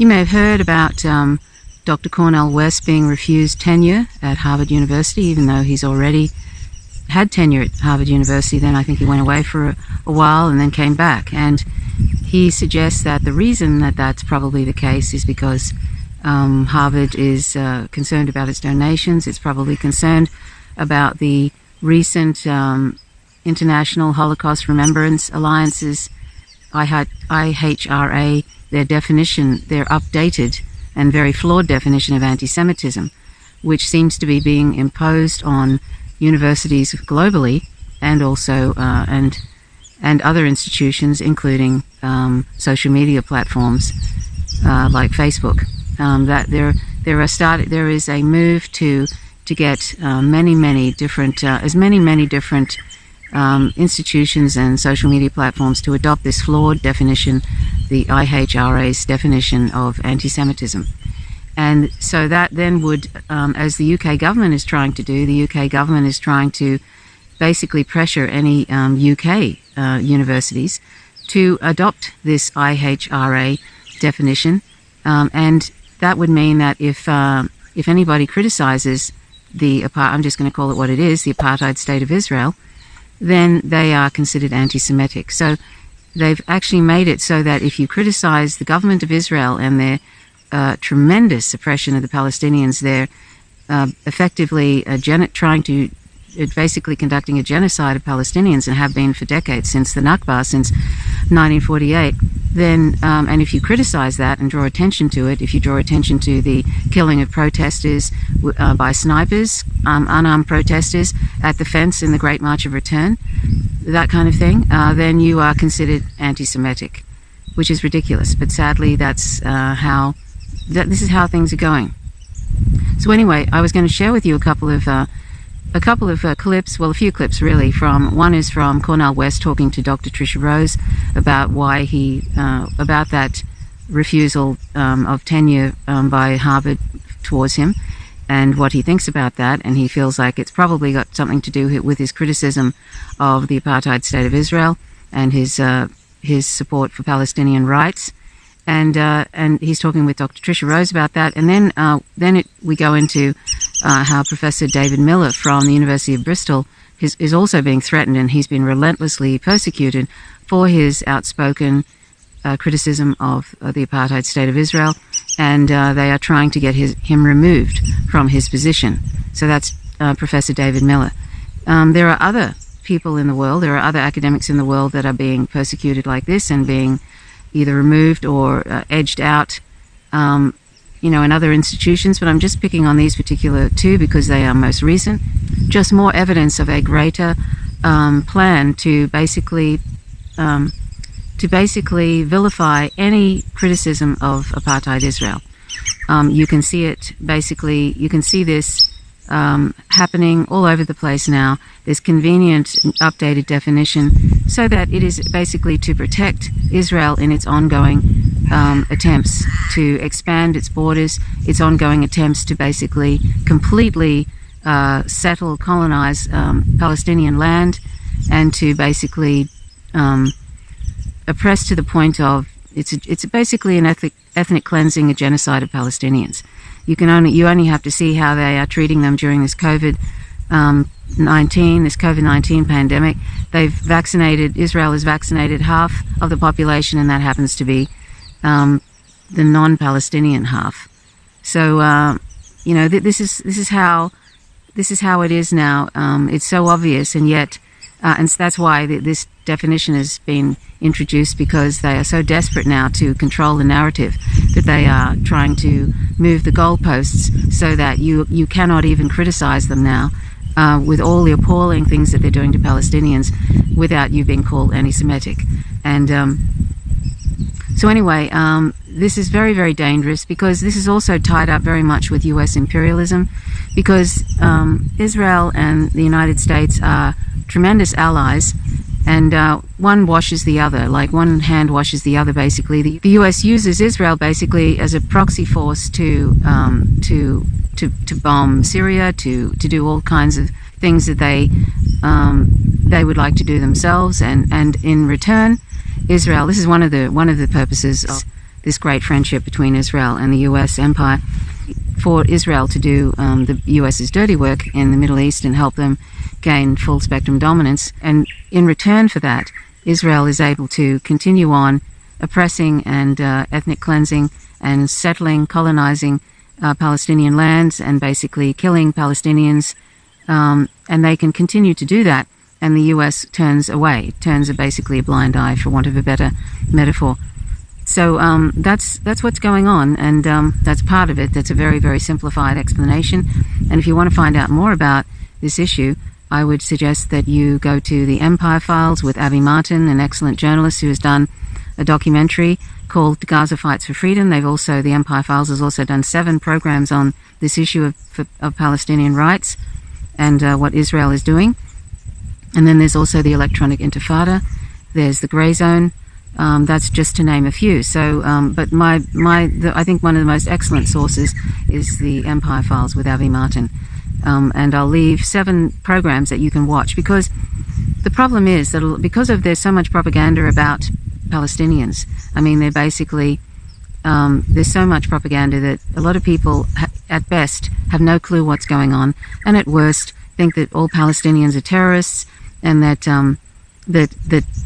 You may have heard about Dr. Cornel West being refused tenure at Harvard University, even though he's already had tenure at Harvard University. Then I think he went away for a while and then came back. And he suggests that the reason that that's probably the case is because Harvard is concerned about its donations. It's probably concerned about the recent International Holocaust Remembrance Alliance's IHRA, their updated and very flawed definition of anti-Semitism, which seems to be being imposed on universities globally and also and other institutions, including social media platforms like Facebook. That there is a move to get many different institutions and social media platforms to adopt this flawed definition, the IHRA's definition of anti-Semitism. And so that then would, as the UK government is trying to do, the UK government is trying to basically pressure any UK universities to adopt this IHRA definition, and that would mean that if anybody criticizes I'm just going to call it what it is, the apartheid state of Israel, then they are considered anti-Semitic. So they've actually made it so that if you criticize the government of Israel and their tremendous suppression of the Palestinians, they're effectively basically conducting a genocide of Palestinians and have been for decades, since the Nakba, since 1948, then, and if you criticize that and draw attention to it, if you draw attention to the killing of protesters by snipers, unarmed protesters at the fence in the Great March of Return, that kind of thing, then you are considered anti-Semitic, which is ridiculous. But sadly, this is how things are going. So anyway, I was going to share with you a couple of clips, well, a few clips really, one is from Cornel West talking to Dr. Tricia Rose about why about that refusal of tenure by Harvard towards him, and what he thinks about that, and he feels like it's probably got something to do with his criticism of the apartheid state of Israel and his support for Palestinian rights. And he's talking with Dr. Tricia Rose about that, and then we go into how Professor David Miller from the University of Bristol is also being threatened, and he's been relentlessly persecuted for his outspoken criticism of the apartheid state of Israel, and they are trying to get him removed from his position. So that's Professor David Miller. There are other people in the world, there are other academics in the world that are being persecuted like this and being either removed or edged out, in other institutions. But I'm just picking on these particular two because they are most recent. Just more evidence of a greater plan to basically vilify any criticism of apartheid Israel. You can see it basically. You can see this happening all over the place now. There's convenient updated definition so that it is basically to protect Israel in its ongoing attempts to expand its borders, its ongoing attempts to basically completely colonize Palestinian land, and to basically oppress to the point of it's basically an ethnic cleansing, a genocide of Palestinians. You only have to see how they are treating them during this COVID-19 pandemic. Israel has vaccinated half of the population, and that happens to be the non-Palestinian half. So this is how it is now. It's so obvious, and yet, and that's why this definition has been introduced, because they are so desperate now to control the narrative that they are trying to move the goalposts so that you cannot even criticize them now with all the appalling things that they're doing to Palestinians without you being called anti-Semitic. And so anyway, this is very, very dangerous, because this is also tied up very much with US imperialism, because Israel and the United States are tremendous allies, and one washes the other, like one hand washes the other, basically. The US uses Israel basically as a proxy force to bomb Syria, to do all kinds of things that they would like to do themselves, and in return, Israel, this is one of the purposes of this great friendship between Israel and the US empire, for Israel to do the US's dirty work in the Middle East and help them gain full spectrum dominance. And in return for that, Israel is able to continue on oppressing and ethnic cleansing and settling, colonizing Palestinian lands and basically killing Palestinians. And they can continue to do that. And the US turns away, turns basically a blind eye, for want of a better metaphor. So that's what's going on, and that's part of it. That's a very, very simplified explanation. And if you want to find out more about this issue, I would suggest that you go to the Empire Files with Abby Martin, an excellent journalist who has done a documentary called Gaza Fights for Freedom. The Empire Files has also done 7 programs on this issue of Palestinian rights and what Israel is doing. And then there's also the Electronic Intifada. There's the Grey Zone. That's just to name a few. So, but I think one of the most excellent sources is the Empire Files with Avi Martin. And I'll leave 7 programs that you can watch, because the problem is that because there's so much propaganda about Palestinians. I mean, they're basically, there's so much propaganda that a lot of people at best have no clue what's going on, and at worst think that all Palestinians are terrorists, and that that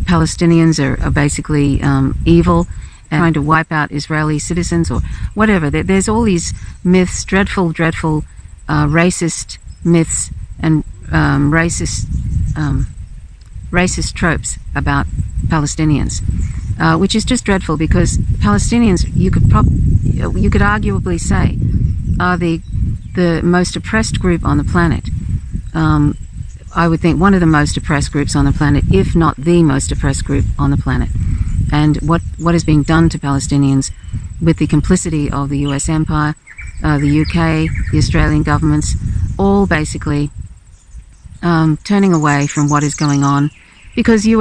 Palestinians are basically evil and trying to wipe out Israeli citizens or whatever. There's all these myths, dreadful racist myths and racist tropes about Palestinians, which is just dreadful, because Palestinians, you could arguably say, are the most oppressed group on the planet. I would think one of the most oppressed groups on the planet, if not the most oppressed group on the planet. And what is being done to Palestinians with the complicity of the US empire, the UK, the Australian governments, all basically turning away from what is going on, because the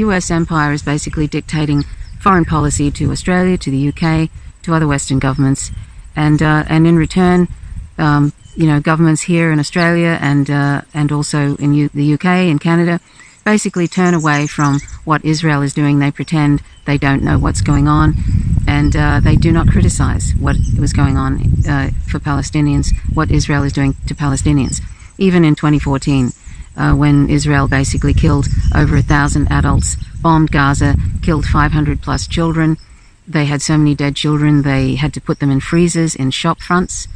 US empire is basically dictating foreign policy to Australia, to the UK, to other Western governments, and in return, governments here in Australia and also in the UK and Canada basically turn away from what Israel is doing. They pretend they don't know what's going on, and they do not criticize what was going on for Palestinians, what Israel is doing to Palestinians. Even in 2014, when Israel basically killed over 1,000 adults, bombed Gaza, killed 500 plus children. They had so many dead children, they had to put them in freezers in shop fronts.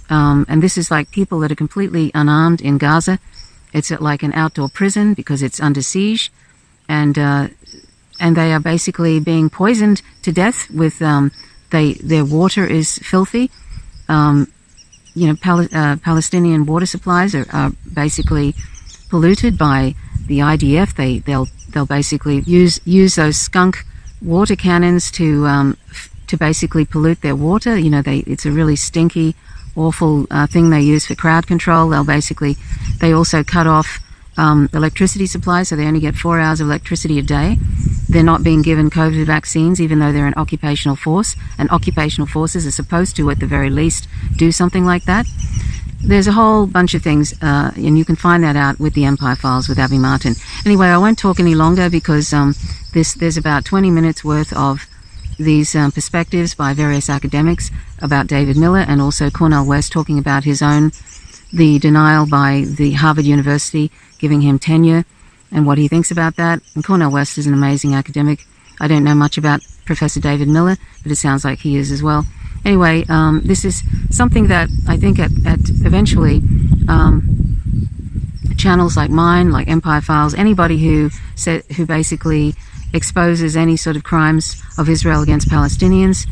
And this is like people that are completely unarmed in Gaza. It's like an outdoor prison because it's under siege, and they are basically being poisoned to death with their water is filthy. Palestinian water supplies are basically polluted by the IDF. They'll basically use those skunk water cannons to basically pollute their water. It's a really stinky, awful thing they use for crowd control. They also cut off electricity supply, so they only get 4 hours of electricity a day. They're not being given COVID vaccines, even though they're an occupational force, and occupational forces are supposed to, at the very least, do something like that. There's a whole bunch of things, and you can find that out with the Empire Files with Abby Martin. Anyway, I won't talk any longer, because there's about 20 minutes worth of these perspectives by various academics about David Miller, and also Cornel West talking about the denial by the Harvard University giving him tenure and what he thinks about that. And Cornel West is an amazing academic. I don't know much about Professor David Miller, but it sounds like he is as well. Anyway, this is something that I think at eventually channels like mine, like Empire Files, anybody who basically exposes any sort of crimes of Israel against Palestinians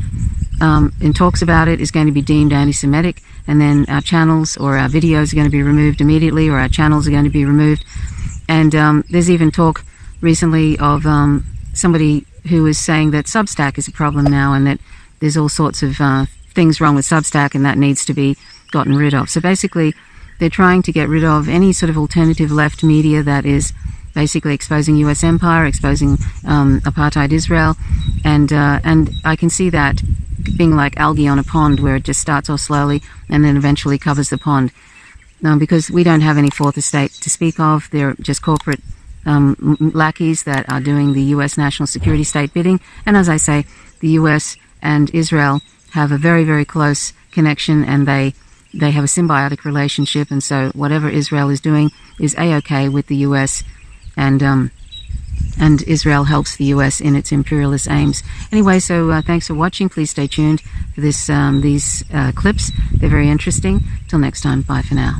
and talks about it is going to be deemed anti-Semitic, and then our channels or our videos are going to be removed immediately, or our channels are going to be removed. And there's even talk recently of somebody who is saying that Substack is a problem now, and that there's all sorts of things wrong with Substack, and that needs to be gotten rid of. So basically, they're trying to get rid of any sort of alternative left media that is basically exposing US empire, exposing apartheid Israel, and I can see that being like algae on a pond, where it just starts off slowly and then eventually covers the pond. Because we don't have any fourth estate to speak of. They're just corporate lackeys that are doing the US national security state bidding. And as I say, the US and Israel have a very, very close connection, and they have a symbiotic relationship, and so whatever Israel is doing is a-okay with the US, and Israel helps the US in its imperialist aims. Anyway, so thanks for watching. Please stay tuned for these clips. They're very interesting. Till next time, bye for now.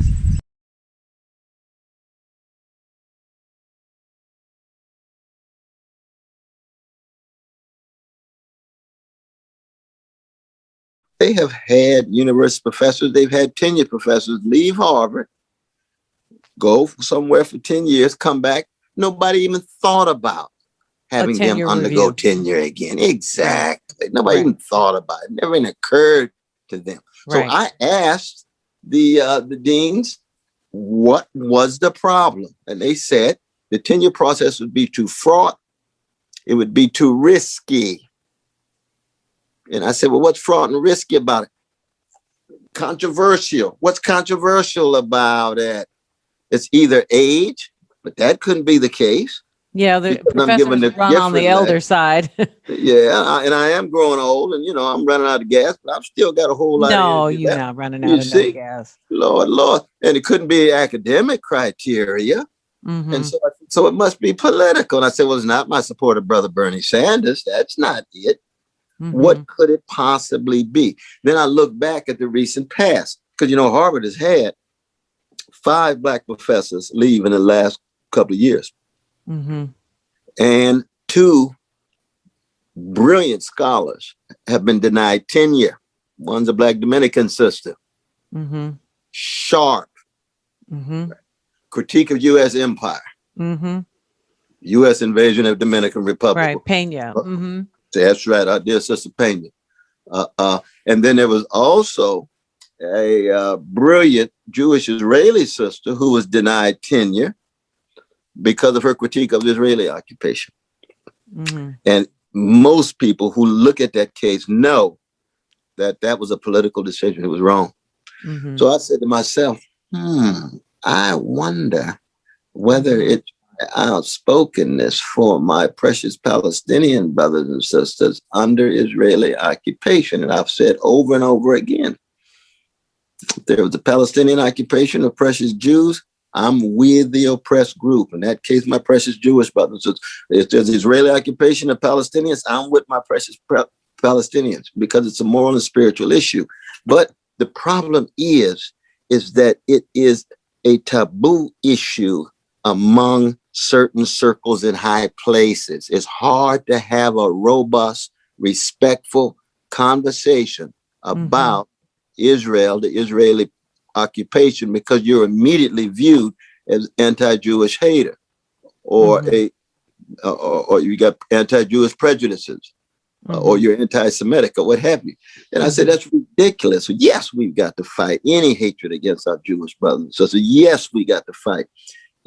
They have had university professors, they've had tenured professors leave Harvard, go somewhere for 10 years, come back. Nobody even thought about having them undergo tenure again. Exactly. Right. Nobody even thought about it. Never even occurred to them. Right. So I asked the deans, what was the problem? And they said the tenure process would be too fraught. It would be too risky. And I said, well, what's fraught and risky about it? Controversial. What's controversial about it? It's either age, but that couldn't be the case. Yeah, the professors run on the elder side. Yeah, and I am growing old, and I'm running out of gas, but I've still got a whole lot of energy. No, you're not running out of gas. Lord. And it couldn't be academic criteria. Mm-hmm. And so it must be political. And I said, well, it's not my support of Brother Bernie Sanders. That's not it. Mm-hmm. What could it possibly be? Then I look back at the recent past, because, Harvard has had 5 Black professors leave in the last couple of years. Mm-hmm. And 2 brilliant scholars have been denied tenure. One's a Black Dominican sister. Mm-hmm. Sharp. Mm-hmm. Critique of U.S. empire. Mm-hmm. U.S. invasion of Dominican Republic. Right, Pena. Mm-hmm. That's right, our dear Sister Pena. And then there was also a brilliant Jewish Israeli sister who was denied tenure because of her critique of the Israeli occupation. Mm-hmm. And most people who look at that case know that that was a political decision. It was wrong. Mm-hmm. So I said to myself, I wonder whether it's outspokenness for my precious Palestinian brothers and sisters under Israeli occupation. And I've said over and over again, if there was a Palestinian occupation of precious Jews, I'm with the oppressed group. In that case, my precious Jewish brothers and sisters. If there's Israeli occupation of Palestinians, I'm with my precious Palestinians, because it's a moral and spiritual issue. But the problem is that it is a taboo issue among certain circles in high places. It's hard to have a robust, respectful conversation about Israel, the Israeli occupation, because you're immediately viewed as anti-Jewish hater, or or you got anti-Jewish prejudices, or you're anti-Semitic, or what have you. And I said, that's ridiculous. Yes, we've got to fight any hatred against our Jewish brothers and sisters. Yes, we got to fight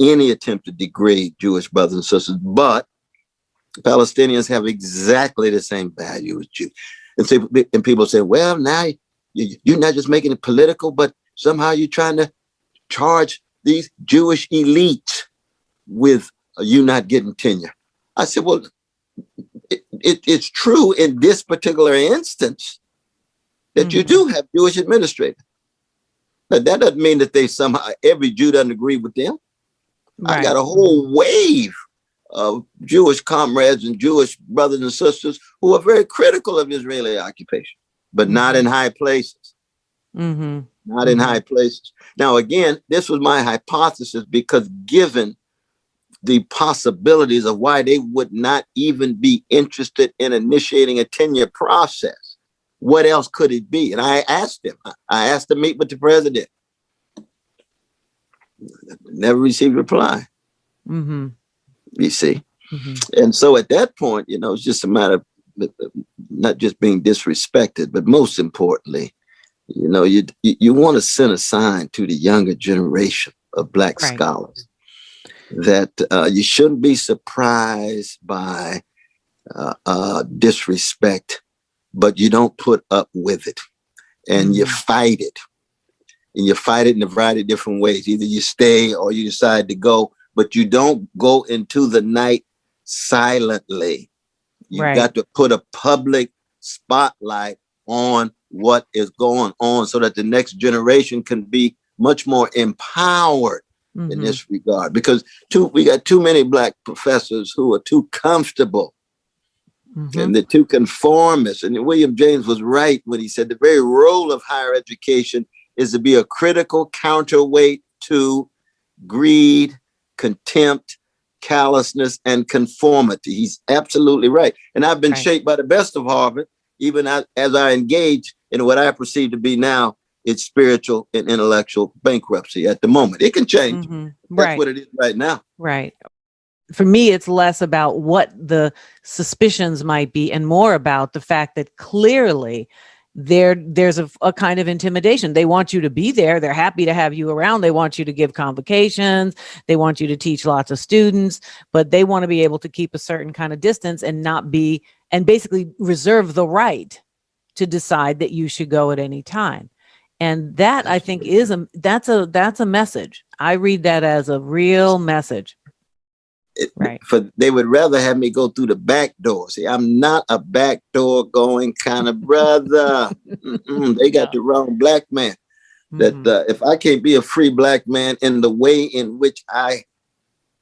any attempt to degrade Jewish brothers and sisters, but Palestinians have exactly the same value as Jews. And people say, well, now you're not just making it political, but somehow you're trying to charge these Jewish elites with you not getting tenure. I said, well, it's true in this particular instance that you do have Jewish administrators. But that doesn't mean that they somehow, every Jew doesn't agree with them. Right. I got a whole wave of Jewish comrades and Jewish brothers and sisters who are very critical of Israeli occupation, but not in high places. Not in high places. Now, again, this was my hypothesis, because given the possibilities of why they would not even be interested in initiating a tenure process, what else could it be? And I asked to meet with the president. Never received a reply. You see? And so at that point, it's just a matter of not just being disrespected, but most importantly, you want to send a sign to the younger generation of Black scholars that you shouldn't be surprised by disrespect, but you don't put up with it, and you fight it. And you fight it in a variety of different ways. Either you stay or you decide to go, but you don't go into the night silently. You've got to put a public spotlight on what is going on so that the next generation can be much more empowered in this regard. Because we got too many Black professors who are too comfortable and they're too conformist. And William James was right when he said the very role of higher education is to be a critical counterweight to greed, contempt, callousness, and conformity. He's absolutely right. And I've been shaped by the best of Harvard, even as I engage in what I perceive to be now its spiritual and intellectual bankruptcy at the moment. It can change. That's what it is right now. Right. For me, it's less about what the suspicions might be and more about the fact that clearly there's a kind of intimidation. They want you to be there. They're happy to have you around. They want you to give convocations. They want you to teach lots of students, but they want to be able to keep a certain kind of distance and and basically reserve the right to decide that you should go at any time. And that, I think, that's a message. I read that as a real message. They would rather have me go through the back door. See, I'm not a back door going kind of brother. They got the wrong Black man. That if I can't be a free Black man in the way in which I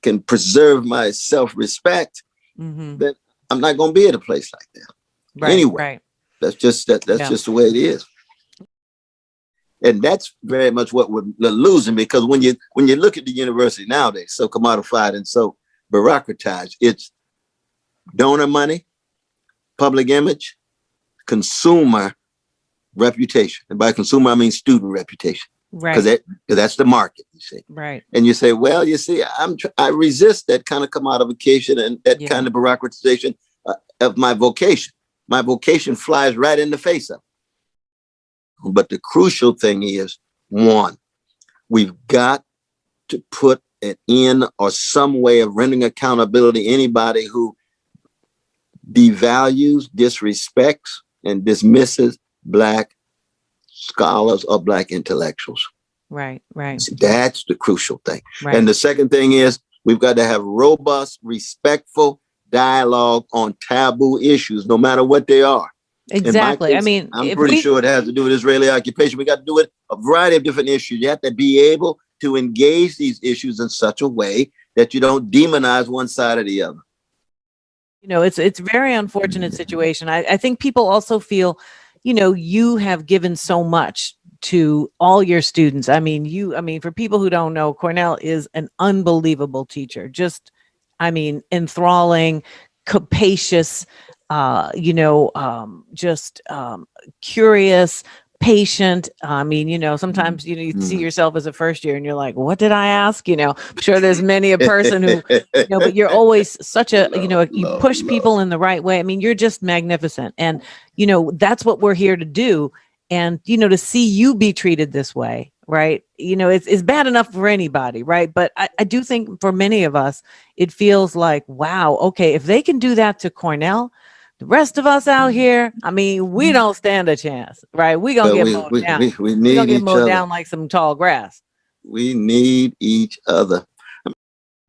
can preserve my self-respect, then I'm not going to be at a place like that. Anyway, that's just just the way it is. And that's very much what we're losing, because when you look at the university nowadays, so commodified and so bureaucratized, it's donor money, public image, consumer reputation. And by consumer, I mean student reputation. Because that's the market, you see. And you say, well, you see, I resist that kind of commodification and that kind of bureaucratization of my vocation. My vocation flies right in the face of it. But the crucial thing is, one, we've got to put an end or some way of rendering accountability anybody who devalues, disrespects, and dismisses Black scholars or Black intellectuals. See, that's the crucial thing. And the second thing is, we've got to have robust, respectful dialogue on taboo issues, no matter what they are. Exactly. Case, I'm pretty sure it has to do with Israeli occupation. We got to do it a variety of different issues. You have to be able to engage these issues in such a way that you don't demonize one side or the other. You know, it's a very unfortunate situation. I think people also feel, you know, you have given so much to all your students. I mean, for people who don't know, Cornel is an unbelievable teacher. Just, enthralling, capacious, curious, patient. Sometimes, you see yourself as a first year and you're like, what did I ask? I'm sure there's many a person who, but you're always such a, you push people in the right way. You're just magnificent. And, that's what we're here to do. And, to see you be treated this way, right. It's bad enough for anybody. Right. But I do think for many of us, it feels like, wow, okay, if they can do that to Cornel, the rest of us out here, we don't stand a chance, right? We're going to get mowed down. We need each other. Down like some tall grass. We need each other.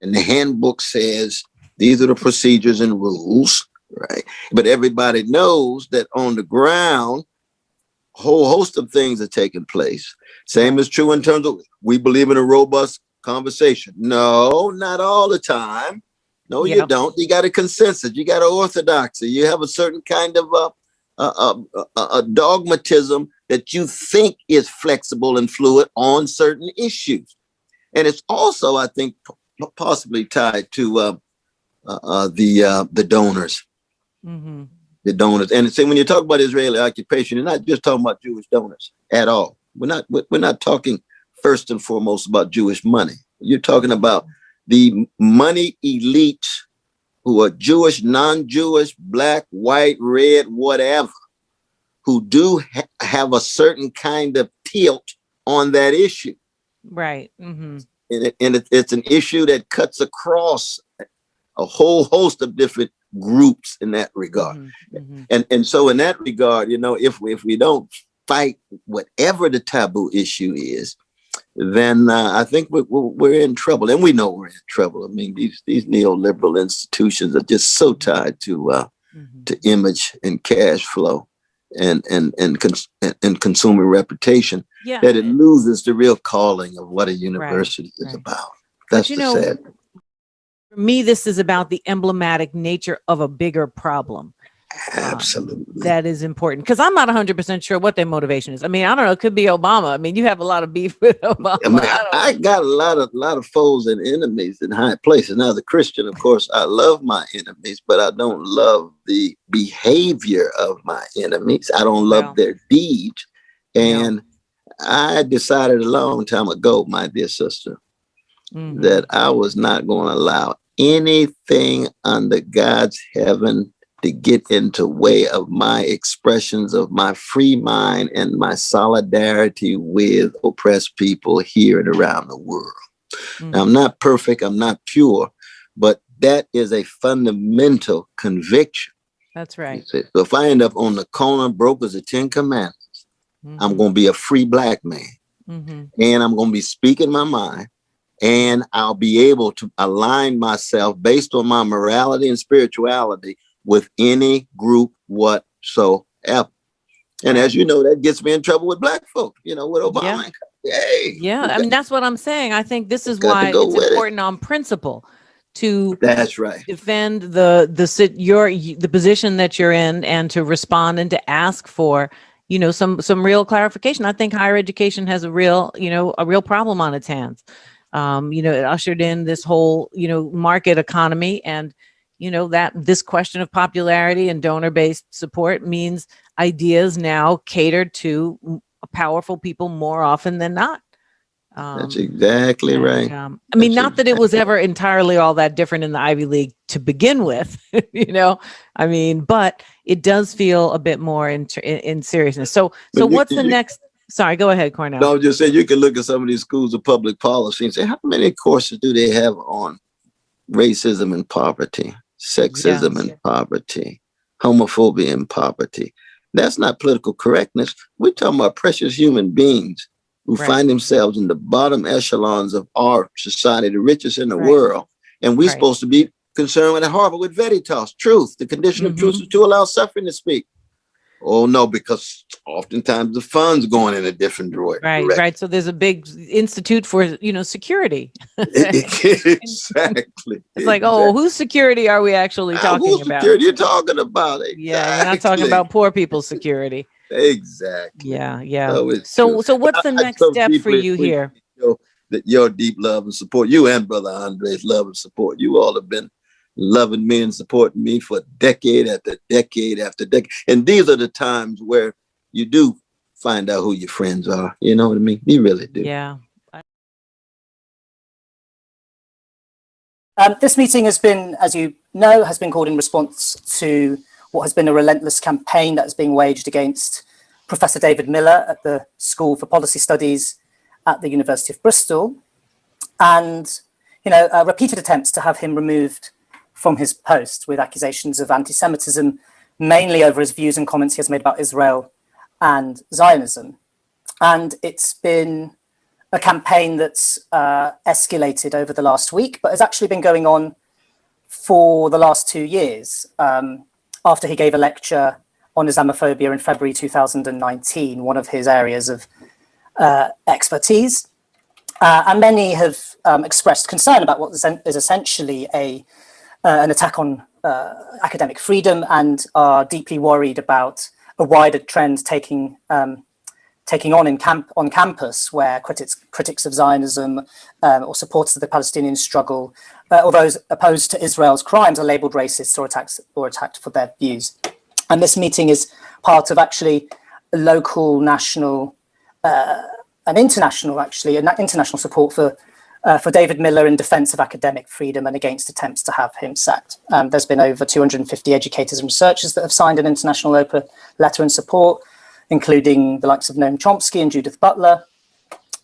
And the handbook says these are the procedures and rules, right? But everybody knows that on the ground, a whole host of things are taking place. Same is true in terms of we believe in a robust conversation. No, not all the time. No, you don't. You got a consensus. You got an orthodoxy. You have a certain kind of a dogmatism that you think is flexible and fluid on certain issues. And it's also, I think, possibly tied to the donors. The donors. And see, when you talk about Israeli occupation, you're not just talking about Jewish donors at all. We're not talking first and foremost about Jewish money. You're talking about the money elites who are Jewish, non-Jewish, Black, white, red, whatever, who do have a certain kind of tilt on that issue. Right. And it's an issue that cuts across a whole host of different groups in that regard. And so in that regard, if we don't fight whatever the taboo issue is, then I think we're in trouble, and we know we're in trouble. These neoliberal institutions are just so tied to to image and cash flow and consumer reputation, that it loses the real calling of what a university is about. That's the sad. For me, this is about the emblematic nature of a bigger problem. Absolutely. That is important, because I'm not 100% sure what their motivation is. I mean, I don't know. It could be Obama. I mean, you have a lot of beef with Obama. I mean, I got a lot of foes and enemies in high places. Now, as a Christian, of course, I love my enemies, but I don't love the behavior of my enemies. I don't love their deeds. And I decided a long time ago, my dear sister, that I was not going to allow anything under God's heaven to get into way of my expressions of my free mind and my solidarity with oppressed people here and around the world. Now, I'm not perfect, I'm not pure, but that is a fundamental conviction. That's right. So if I end up on the corner broke as the 10 Commandments, I'm going to be a free Black man. And I'm going to be speaking my mind. And I'll be able to align myself based on my morality and spirituality with any group whatsoever. And as you know, that gets me in trouble with Black folk, with Obama. I mean, that's what I'm saying. I think this is why it's important on principle to defend the position that you're in, and to respond and to ask for some real clarification. I think higher education has a real problem on its hands. It ushered in this whole market economy, and that this question of popularity and donor-based support means ideas now cater to powerful people more often than not. That's exactly right. I mean, not that it was ever entirely all that different in the Ivy League to begin with, I mean, but it does feel a bit more in seriousness. So what's the next? Sorry, go ahead, Cornel. No, I'm just saying, you can look at some of these schools of public policy and say, how many courses do they have on racism and poverty, sexism and poverty, homophobia and poverty? That's not political correctness. We're talking about precious human beings who find themselves in the bottom echelons of our society, the richest in the world. And we're supposed to be concerned with Harvard with Veritas, truth. The condition of truth is to allow suffering to speak. Oh, no, because oftentimes the funds going in a different direction. Right. So there's a big institute for, security. Exactly. It's like, whose security are we actually talking whose about? Security you're talking about? Exactly. Yeah, we're not talking about poor people's security. Exactly. Yeah. So what's the next step for you here? That your deep love and support, you and Brother Andre's love and support, you all have been loving me and supporting me for decade after decade after decade. And these are the times where you do find out who your friends are. You know what I mean? You really do. Yeah. This meeting has been, as you know, has been called in response to what has been a relentless campaign that is being waged against Professor David Miller at the School for Policy Studies at the University of Bristol, and repeated attempts to have him removed from his post with accusations of anti-Semitism, mainly over his views and comments he has made about Israel and Zionism. And it's been a campaign that's escalated over the last week, but has actually been going on for the last 2 years. After he gave a lecture on Islamophobia in February 2019, one of his areas of expertise. And many have expressed concern about what is essentially an attack on academic freedom, and are deeply worried about a wider trend taking on on campus, where critics of Zionism or supporters of the Palestinian struggle, or those opposed to Israel's crimes, are labelled racist or attacked for their views. And this meeting is part of actually a local, national, and international support for David Miller in defence of academic freedom and against attempts to have him sacked. There's been over 250 educators and researchers that have signed an international letter in support, including the likes of Noam Chomsky and Judith Butler.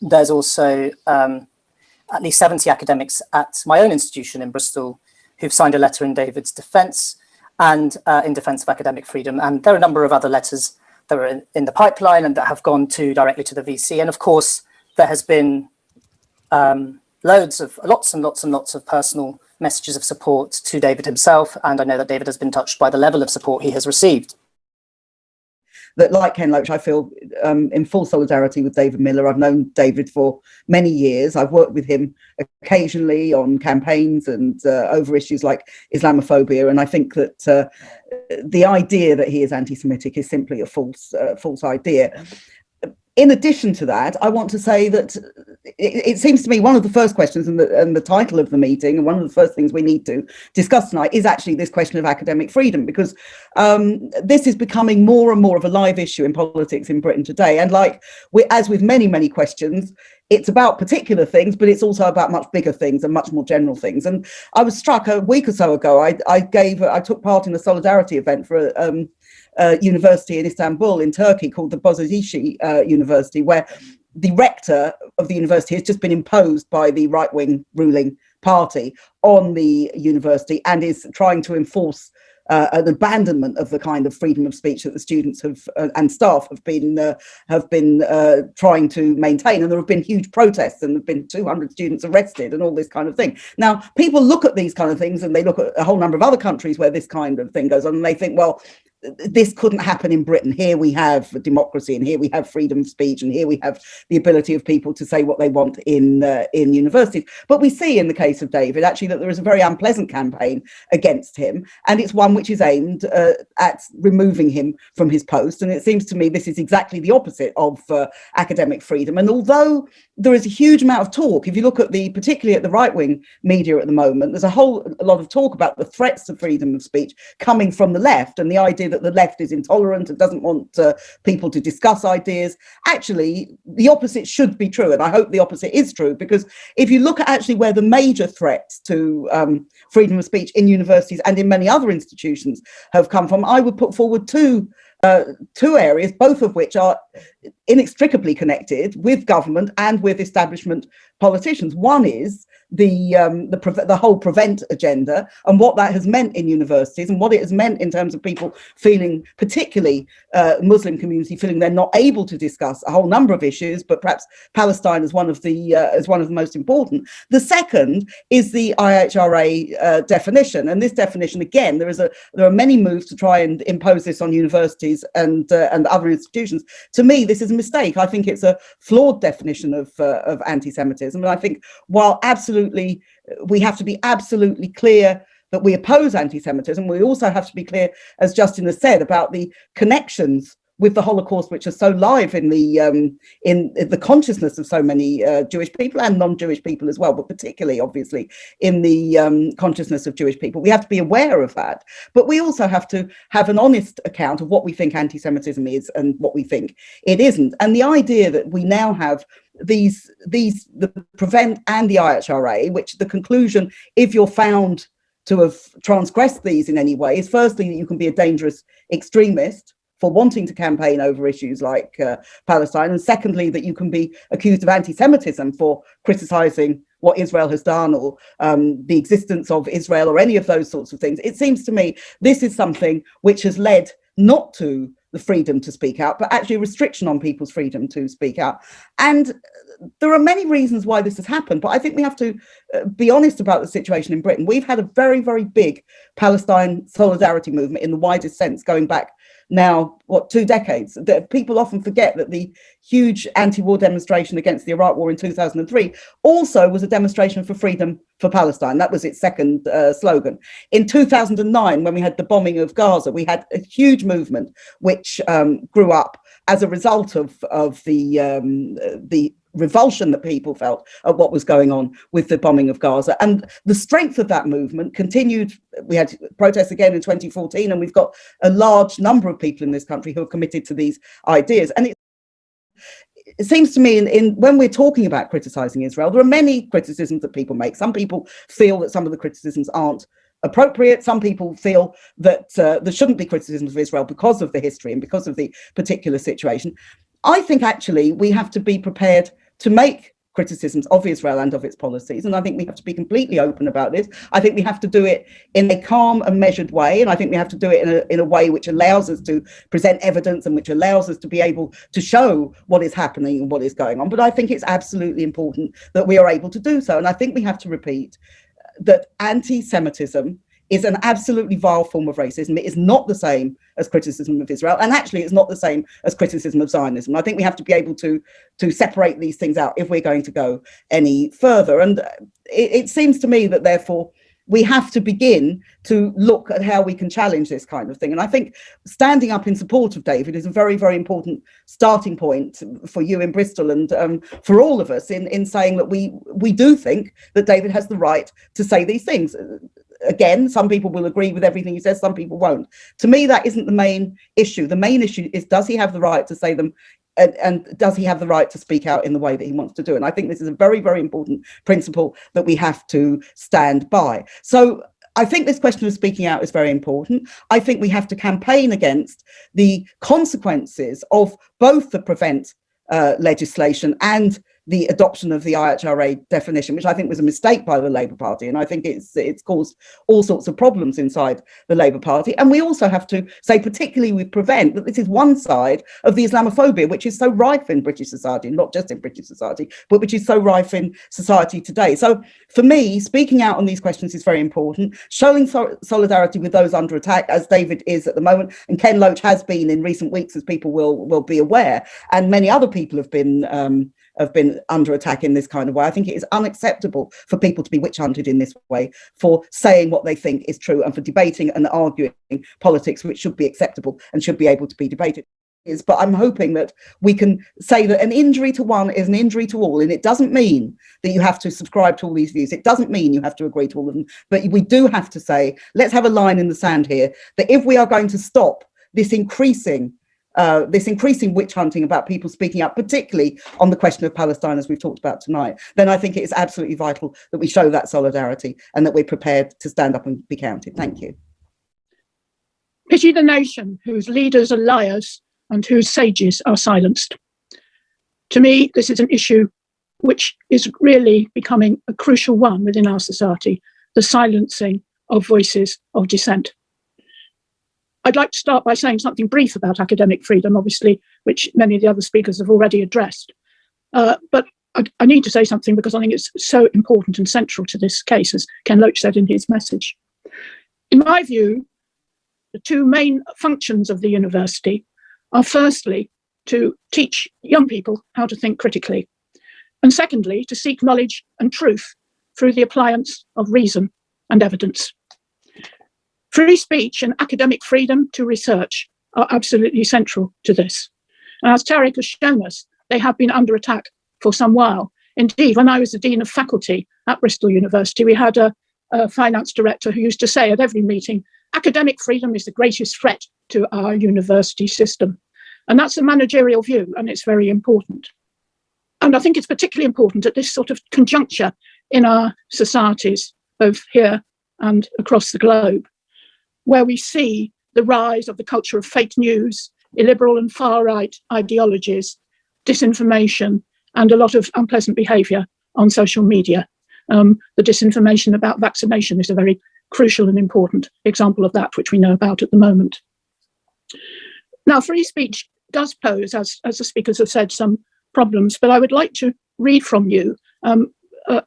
There's also at least 70 academics at my own institution in Bristol who've signed a letter in David's defence and in defence of academic freedom. And there are a number of other letters that are in the pipeline and that have gone directly to the VC. And of course, there has been lots and lots of personal messages of support to David himself, and I know that David has been touched by the level of support he has received. That, like Ken Loach, I feel in full solidarity with David Miller. I've known David for many years. I've worked with him occasionally on campaigns and over issues like Islamophobia, and I think that the idea that he is anti-Semitic is simply a false idea. In addition to that, I want to say that it seems to me one of the first questions and the title of the meeting, and one of the first things we need to discuss tonight, is actually this question of academic freedom, because this is becoming more and more of a live issue in politics in Britain today. And as with many, many questions, it's about particular things, but it's also about much bigger things and much more general things. And I was struck a week or so ago, I took part in a solidarity event for university in Istanbul in Turkey called the Boğaziçi University, where the rector of the university has just been imposed by the right-wing ruling party on the university and is trying to enforce an abandonment of the kind of freedom of speech that the students have and staff have been trying to maintain. And there have been huge protests, and there have been 200 students arrested and all this kind of thing. Now, people look at these kind of things, and they look at a whole number of other countries where this kind of thing goes on, and they think, well, this couldn't happen in Britain. Here we have democracy, and here we have freedom of speech, and here we have the ability of people to say what they want in universities. But we see in the case of David, actually, that there is a very unpleasant campaign against him, and it's one which is aimed at removing him from his post. And it seems to me this is exactly the opposite of academic freedom. And although there is a huge amount of talk, if you look at particularly at the right-wing media at the moment, there's a lot of talk about the threats to freedom of speech coming from the left, and the idea that the left is intolerant and doesn't want people to discuss ideas. Actually, the opposite should be true, and I hope the opposite is true, because if you look at actually where the major threats to freedom of speech in universities and in many other institutions have come from, I would put forward two areas, both of which are inextricably connected with government and with establishment politicians. One is the whole prevent agenda, and what that has meant in universities, and what it has meant in terms of people feeling, particularly Muslim community, feeling they're not able to discuss a whole number of issues, but perhaps Palestine is one of the most important. The second is the IHRA definition, and this definition, again, there are many moves to try and impose this on universities and other institutions. To me, this is a mistake. I think it's a flawed definition of anti-Semitism, and I think while we have to be absolutely clear that we oppose anti-Semitism, we also have to be clear, as Justin has said, about the connections with the Holocaust, which are so live in the consciousness of so many Jewish people and non-Jewish people as well, but particularly, obviously, in the consciousness of Jewish people. We have to be aware of that, but we also have to have an honest account of what we think anti-Semitism is and what we think it isn't. And the idea that we now have the prevent and the IHRA, which the conclusion, if you're found to have transgressed these in any way, is firstly that you can be a dangerous extremist for wanting to campaign over issues like Palestine, and secondly that you can be accused of anti-Semitism for criticizing what Israel has done, or the existence of Israel, or any of those sorts of things. It seems to me this is something which has led not to the freedom to speak out, but actually a restriction on people's freedom to speak out. And there are many reasons why this has happened, but I think we have to be honest about the situation in Britain. We've had a very, very big Palestine solidarity movement in the widest sense, going back now, 2 decades. People often forget that the huge anti-war demonstration against the Iraq War in 2003 also was a demonstration for freedom for Palestine. That was its second slogan. In 2009, when we had the bombing of Gaza, we had a huge movement which grew up as a result of the revulsion that people felt at what was going on with the bombing of Gaza. And the strength of that movement continued. We had protests again in 2014, and we've got a large number of people in this country who are committed to these ideas. And it seems to me when we're talking about criticizing Israel, there are many criticisms that people make. Some people feel that some of the criticisms aren't appropriate. Some people feel that there shouldn't be criticisms of Israel because of the history and because of the particular situation. I think actually we have to be prepared to make criticisms of Israel and of its policies, and I think we have to be completely open about this. I think we have to do it in a calm and measured way, and I think we have to do it in a way which allows us to present evidence and which allows us to be able to show what is happening and what is going on. But I think it's absolutely important that we are able to do so, and I think we have to repeat that anti-Semitism is an absolutely vile form of racism. It is not the same as criticism of Israel, and actually it's not the same as criticism of Zionism. I think we have to be able to separate these things out if we're going to go any further. And it seems to me that therefore we have to begin to look at how we can challenge this kind of thing. And I think standing up in support of David is a very, very important starting point for you in Bristol and for all of us in saying that we do think that David has the right to say these things. Again, some people will agree with everything he says, some people won't. To me, that isn't the main issue. The main issue is, does he have the right to say them? And does he have the right to speak out in the way that he wants to do? And I think this is a very, very important principle that we have to stand by. So I think this question of speaking out is very important. I think we have to campaign against the consequences of both the Prevent legislation and the adoption of the IHRA definition, which I think was a mistake by the Labour Party. And I think it's caused all sorts of problems inside the Labour Party. And we also have to say, particularly with Prevent, that this is one side of the Islamophobia, which is so rife in British society, not just in British society, but which is so rife in society today. So for me, speaking out on these questions is very important. Showing solidarity with those under attack, as David is at the moment, and Ken Loach has been in recent weeks, as people will be aware, and many other people have been under attack in this kind of way. I think it is unacceptable for people to be witch hunted in this way, for saying what they think is true and for debating and arguing politics, which should be acceptable and should be able to be debated. But I'm hoping that we can say that an injury to one is an injury to all. And it doesn't mean that you have to subscribe to all these views. It doesn't mean you have to agree to all of them. But we do have to say, let's have a line in the sand here, that if we are going to stop this increasing witch hunting about people speaking up, particularly on the question of Palestine, as we've talked about tonight, then I think it is absolutely vital that we show that solidarity and that we're prepared to stand up and be counted. Thank you. Pity the nation whose leaders are liars and whose sages are silenced. To me, this is an issue which is really becoming a crucial one within our society, the silencing of voices of dissent. I'd like to start by saying something brief about academic freedom, obviously, which many of the other speakers have already addressed. But I need to say something because I think it's so important and central to this case, as Ken Loach said in his message. In my view, the two main functions of the university are firstly to teach young people how to think critically, and secondly, to seek knowledge and truth through the appliance of reason and evidence. Free speech and academic freedom to research are absolutely central to this. And as Tarek has shown us, they have been under attack for some while. Indeed, when I was the Dean of Faculty at Bristol University, we had a finance director who used to say at every meeting, academic freedom is the greatest threat to our university system. And that's a managerial view, and it's very important. And I think it's particularly important at this sort of conjuncture in our societies, both here and across the globe, where we see the rise of the culture of fake news, illiberal and far-right ideologies, disinformation, and a lot of unpleasant behaviour on social media. The disinformation about vaccination is a very crucial and important example of that, which we know about at the moment. Now, free speech does pose, as the speakers have said, some problems, but I would like to read from you a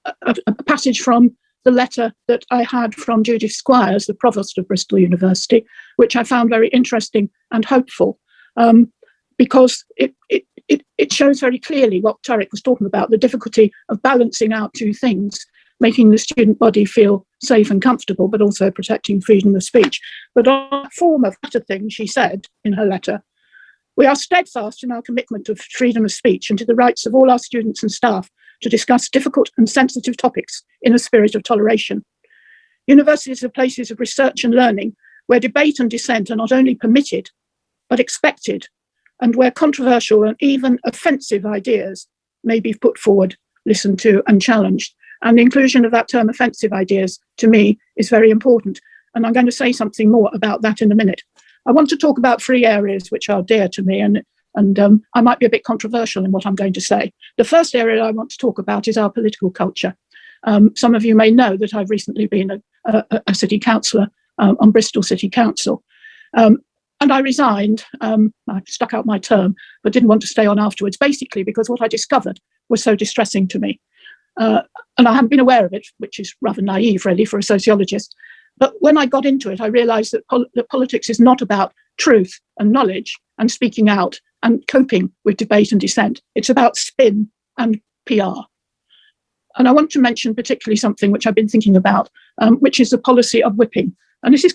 passage from the letter that I had from Judith Squires, the Provost of Bristol University, which I found very interesting and hopeful, because it shows very clearly what Tarek was talking about, the difficulty of balancing out two things, making the student body feel safe and comfortable, but also protecting freedom of speech. But on a form of latter thing, she said in her letter, we are steadfast in our commitment to freedom of speech and to the rights of all our students and staff to discuss difficult and sensitive topics in a spirit of toleration. Universities are places of research and learning where debate and dissent are not only permitted, but expected, and where controversial and even offensive ideas may be put forward, listened to, and challenged. And the inclusion of that term offensive ideas, to me, is very important. And I'm going to say something more about that in a minute. I want to talk about three areas which are dear to me, and I might be a bit controversial in what I'm going to say. The first area I want to talk about is our political culture. Some of you may know that I've recently been a city councillor on Bristol City Council. And I resigned, I stuck out my term, but didn't want to stay on afterwards, basically because what I discovered was so distressing to me. And And I hadn't been aware of it, which is rather naive, really, for a sociologist. But when I got into it, I realized that politics is not about truth and knowledge and speaking out and coping with debate and dissent. It's about spin and PR. And I want to mention particularly something which I've been thinking about, which is the policy of whipping. And this is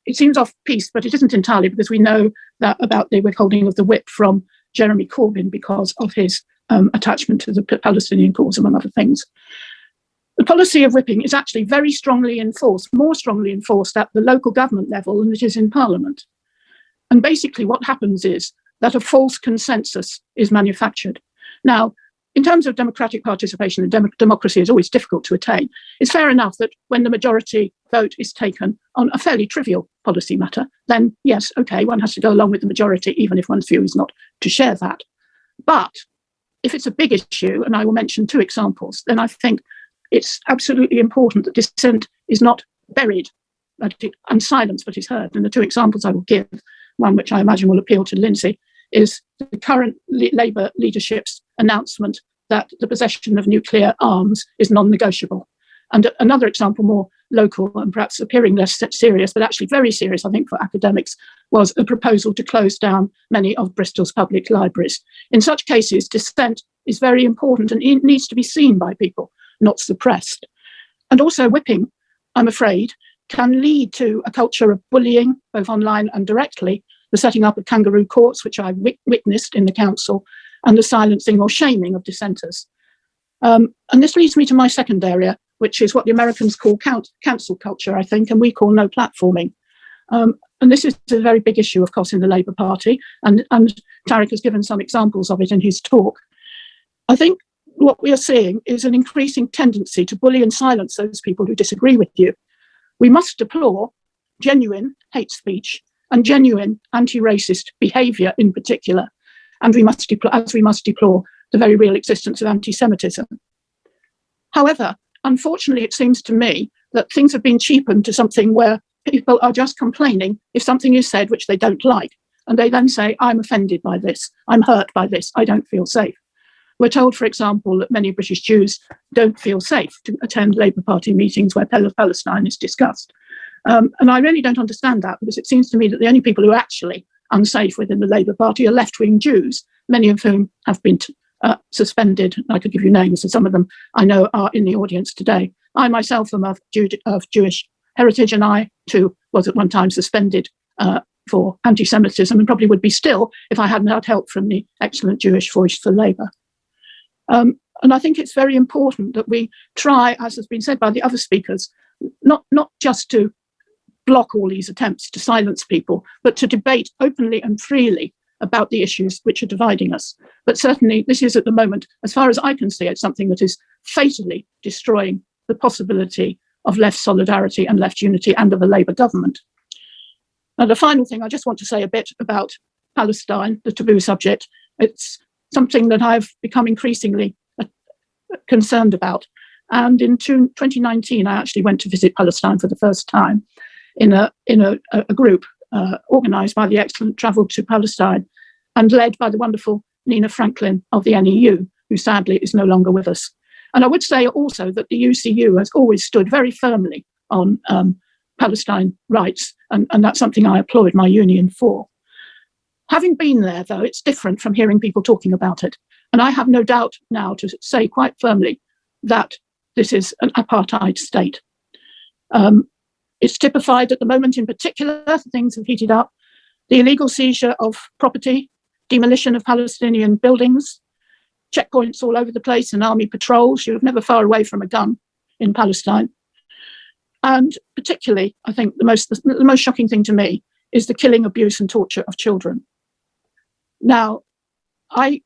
it seems off piece, but it isn't entirely, because we know that about the withholding of the whip from Jeremy Corbyn because of his attachment to the Palestinian cause, among other things. The policy of whipping is actually very strongly enforced, more strongly enforced at the local government level than it is in Parliament. And basically what happens is that a false consensus is manufactured. Now, in terms of democratic participation, and democracy is always difficult to attain, it's fair enough that when the majority vote is taken on a fairly trivial policy matter, then yes, okay, one has to go along with the majority, even if one's view is not to share that. But if it's a big issue, and I will mention 2 examples, then I think it's absolutely important that dissent is not buried and silenced but is heard. And the 2 examples I will give, one which I imagine will appeal to Lindsay, is the current Labour leadership's announcement that the possession of nuclear arms is non-negotiable. And another example, more local and perhaps appearing less serious, but actually very serious, I think, for academics, was a proposal to close down many of Bristol's public libraries. In such cases, dissent is very important and it needs to be seen by people, not suppressed. And also whipping, I'm afraid, can lead to a culture of bullying, both online and directly, the setting up of kangaroo courts, which I witnessed in the council, and the silencing or shaming of dissenters. And this leads me to my second area, which is what the Americans call cancel culture, I think, and we call no platforming. And this is a very big issue, of course, in the Labour Party, and Tariq has given some examples of it in his talk. I think what we are seeing is an increasing tendency to bully and silence those people who disagree with you. We must deplore genuine hate speech and genuine anti-racist behaviour in particular, and we must deplore the very real existence of anti-Semitism. However, unfortunately, it seems to me that things have been cheapened to something where people are just complaining if something is said which they don't like, and they then say, I'm offended by this, I'm hurt by this, I don't feel safe. We're told, for example, that many British Jews don't feel safe to attend Labour Party meetings where Palestine is discussed. And I really don't understand that, because it seems to me that the only people who are actually unsafe within the Labour Party are left-wing Jews, many of whom have been suspended. I could give you names, and some of them I know are in the audience today. I myself am of Jewish heritage, and I too was at one time suspended for anti-Semitism, and probably would be still if I hadn't had help from the excellent Jewish Voice for Labour. And I think it's very important that we try, as has been said by the other speakers, not just to block all these attempts to silence people, but to debate openly and freely about the issues which are dividing us. But certainly this is at the moment, as far as I can see, it's something that is fatally destroying the possibility of left solidarity and left unity and of a Labour government. And the final thing, I just want to say a bit about Palestine, the taboo subject. It's something that I've become increasingly concerned about. And in 2019, I actually went to visit Palestine for the first time in a group organised by the excellent Travel to Palestine and led by the wonderful Nina Franklin of the NEU, who sadly is no longer with us. And I would say also that the UCU has always stood very firmly on Palestine rights, and that's something I applaud my union for. Having been there, though, it's different from hearing people talking about it. And I have no doubt now to say quite firmly that this is an apartheid state. It's typified at the moment in particular, things have heated up. The illegal seizure of property, demolition of Palestinian buildings, checkpoints all over the place and army patrols. You're never far away from a gun in Palestine. And particularly, I think the most shocking thing to me is the killing, abuse and torture of children. Now, I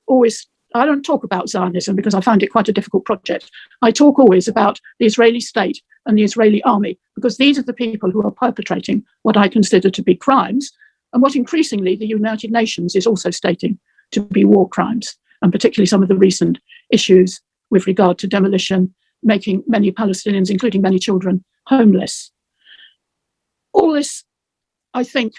don't talk about Zionism because I find it quite a difficult project. I talk always about the Israeli state and the Israeli army, because these are the people who are perpetrating what I consider to be crimes, and what increasingly the United Nations is also stating to be war crimes, and particularly some of the recent issues with regard to demolition, making many Palestinians, including many children, homeless. All this, I think,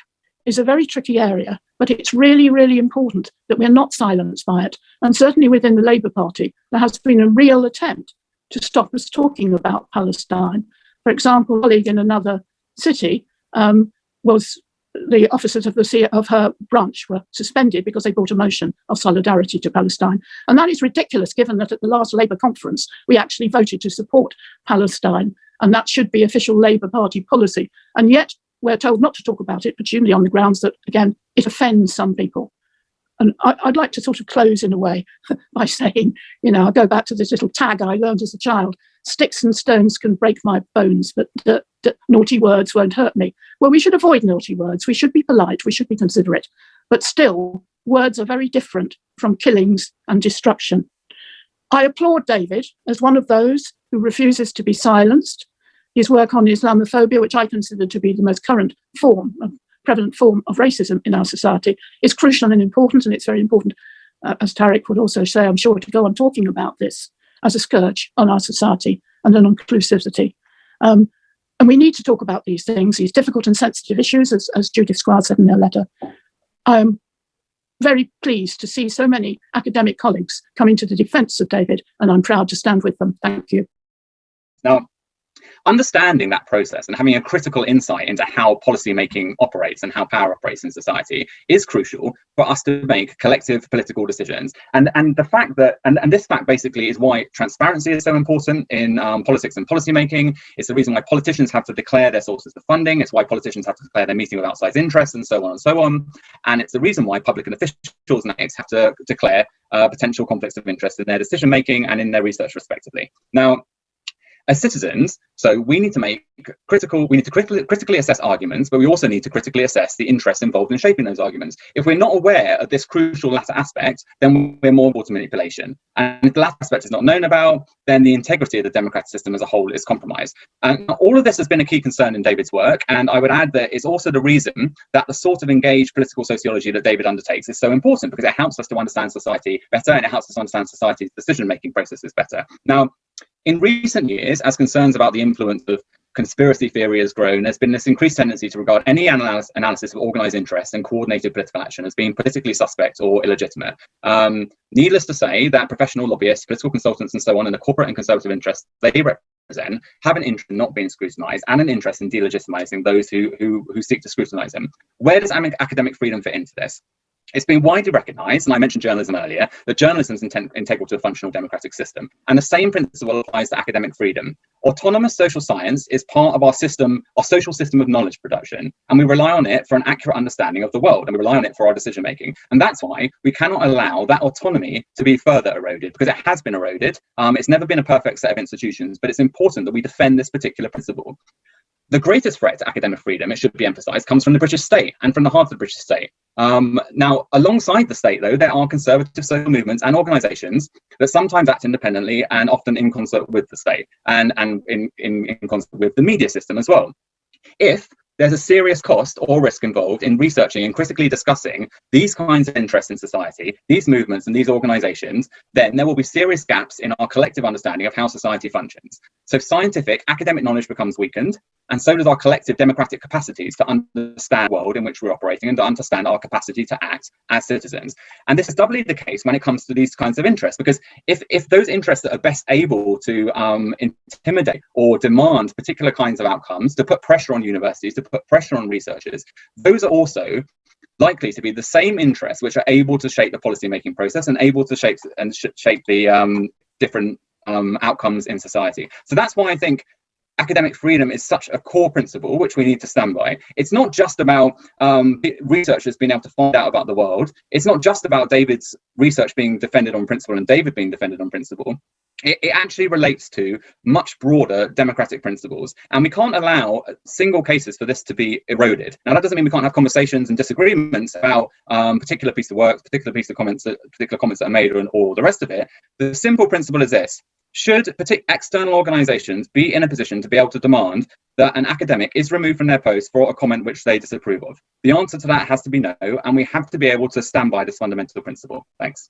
is a very tricky area, but it's really, really important that we're not silenced by it. And certainly within the Labour Party, there has been a real attempt to stop us talking about Palestine. For example, a colleague in another city was the officers of her branch were suspended because they brought a motion of solidarity to Palestine. And that is ridiculous, given that at the last Labour conference, we actually voted to support Palestine, and that should be official Labour Party policy. And yet we're told not to talk about it, presumably on the grounds that, again, it offends some people. And I'd like to sort of close in a way by saying, you know, I go back to this little tag I learned as a child: sticks and stones can break my bones, but naughty words won't hurt me. Well, we should avoid naughty words. We should be polite. We should be considerate. But still, words are very different from killings and destruction. I applaud David as one of those who refuses to be silenced. His work on Islamophobia, which I consider to be the most current prevalent form of racism in our society, is crucial and important, and it's very important, as Tariq would also say, I'm sure, to go on talking about this as a scourge on our society and on inclusivity. And we need to talk about these things, these difficult and sensitive issues, as Judith Squire said in her letter. I'm very pleased to see so many academic colleagues coming to the defence of David, and I'm proud to stand with them. Thank you. Now, understanding that process and having a critical insight into how policy making operates and how power operates in society is crucial for us to make collective political decisions. And the fact that, and this fact basically is why transparency is so important in politics and policy making. It's the reason why politicians have to declare their sources of funding. It's why politicians have to declare their meeting with outside interests, and so on and so on. And it's the reason why public and officials next have to declare potential conflicts of interest in their decision making and in their research respectively. Now, as citizens, so we need to critically assess arguments, but we also need to critically assess the interests involved in shaping those arguments. If we're not aware of this crucial latter aspect, then we're more vulnerable to manipulation. And if the latter aspect is not known about, then the integrity of the democratic system as a whole is compromised. And all of this has been a key concern in David's work, and I would add that it's also the reason that the sort of engaged political sociology that David undertakes is so important, because it helps us to understand society better, and it helps us understand society's decision-making processes better. Now, in recent years, as concerns about the influence of conspiracy theory has grown, there's been this increased tendency to regard any analysis of organised interest and coordinated political action as being politically suspect or illegitimate. Needless to say that professional lobbyists, political consultants and so on, and the corporate and conservative interests they represent have an interest in not being scrutinised and an interest in delegitimising those who seek to scrutinise them. Where does academic freedom fit into this? It's been widely recognised, and I mentioned journalism earlier, that journalism is integral to a functional democratic system. And the same principle applies to academic freedom. Autonomous social science is part of our social system of knowledge production, and we rely on it for an accurate understanding of the world, and we rely on it for our decision making. And that's why we cannot allow that autonomy to be further eroded, because it has been eroded. It's never been a perfect set of institutions, but it's important that we defend this particular principle. The greatest threat to academic freedom, it should be emphasised, comes from the British state and from the heart of the British state. Now, alongside the state, though, there are conservative social movements and organisations that sometimes act independently and often in concert with the state and in concert with the media system as well. If there's a serious cost or risk involved in researching and critically discussing these kinds of interests in society, these movements and these organisations, then there will be serious gaps in our collective understanding of how society functions. So scientific, academic knowledge becomes weakened, and so does our collective democratic capacities to understand the world in which we're operating and to understand our capacity to act as citizens. And this is doubly the case when it comes to these kinds of interests, because if those interests that are best able to intimidate or demand particular kinds of outcomes, to put pressure on universities, to put pressure on researchers, those are also likely to be the same interests which are able to shape the policy-making process and able to shape the different outcomes in society. So that's why I think academic freedom is such a core principle which we need to stand by. It's not just about researchers being able to find out about the world. It's not just about David's research being defended on principle and David being defended on principle. It actually relates to much broader democratic principles, and we can't allow single cases for this to be eroded. Now, that doesn't mean we can't have conversations and disagreements about particular piece of work, particular comments that are made, and all the rest of it. The simple principle is this: should external organisations be in a position to be able to demand that an academic is removed from their post for a comment which they disapprove of? The answer to that has to be no, and we have to be able to stand by this fundamental principle. Thanks.